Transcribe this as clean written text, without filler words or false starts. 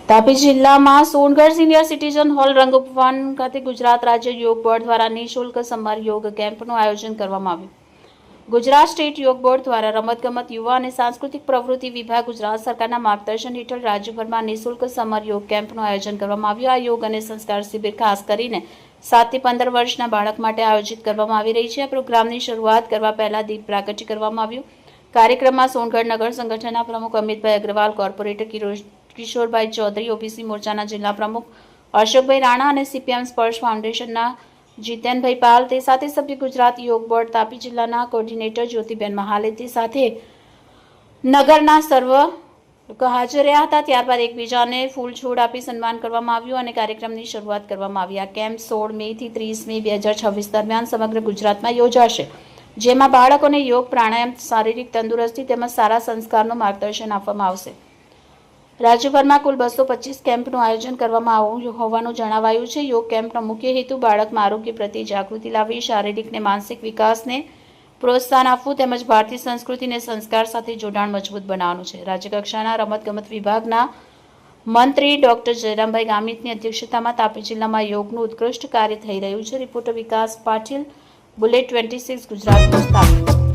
તાપી જિલ્લામાં Songadh senior citizen hall Rangbhavan ખાતે ગુજરાત રાજ્ય યોગ બોર્ડ દ્વારા નિઃશુલ્ક સમર યોગ કેમ્પનું આયોજન કરવામાં આવ્યું। ગુજરાત સ્ટેટ યોગ બોર્ડ દ્વારા રમતગમત, યુવા અને સાંસ્કૃતિક પ્રવૃત્તિ વિભાગ ગુજરાત સરકારના માર્ગદર્શન હેઠળ રાજ્યભરમાં નિઃશુલ્ક સમર યોગ કેમ્પનું આયોજન કરવામાં આવ્યું। આ યોગ અને સંસ્કાર શિબિર ખાસ કરીને 7 થી 15 વર્ષના બાળક માટે આયોજિત કરવામાં આવી રહી છે। આ પ્રોગ્રામની શરૂઆત કરવા પહેલા દીપ પ્રાગટ્ય કરવામાં આવ્યું। કાર્યક્રમમાં સોનગઢ નગર સંગઠનના પ્રમુખ અમિતભાઈ અગ્રવાલ, કોર્પોરેટર કિશોરભાઈ ચૌધરી, ઓબીસી મોરચાના જિલ્લા પ્રમુખ અશોકભાઈ રાણા અને સીપીએમ સ્પર્શ ફાઉન્ડેશનના જીતેનભાઈ પાલ, તે સાથે સભ્ય ગુજરાત યોગ બોર્ડ તાપી જિલ્લાના કોર્ડિનેટર જ્યોતિબેન મહાલે, તે સાથે નગરના સર્વ લોકો હાજર રહ્યા હતા। ત્યારબાદ એકબીજાને ફૂલ છોડ આપી સન્માન કરવામાં આવ્યું અને કાર્યક્રમની શરૂઆત કરવામાં આવી। આ કેમ્પ 16 મે થી 30 મે 2026 દરમિયાન સમગ્ર ગુજરાતમાં યોજાશે, જેમાં બાળકોને યોગ, પ્રાણાયામ, શારીરિક તંદુરસ્તી તેમજ સારા સંસ્કારનું માર્ગદર્શન આપવામાં આવશે। રાજ્યભરમાં કુલ 225 કેમ્પનું આયોજન કરવામાં આવ્યું હોવાનું જણાવાયું છે। યોગ કેમ્પનો મુખ્ય હેતુ બાળકમાં આરોગ્ય પ્રત્યે જાગૃતિ લાવવી, શારીરિક અને માનસિક વિકાસને પ્રોત્સાહન આપવું તેમજ ભારતીય સંસ્કૃતિ અને સંસ્કાર સાથે જોડાણ મજબૂત બનાવવાનું છે। રાજ્યકક્ષાના રમતગમત વિભાગના મંત્રી ડોક્ટર જયરામભાઈ ગામિતની અધ્યક્ષતામાં તાપી જિલ્લામાં યોગનું ઉત્કૃષ્ટ કાર્ય થઈ રહ્યું છે। રિપોર્ટર વિકાસ પાટીલ, બુલેટ 26 ગુજરાત ન્યૂઝ, તાપી।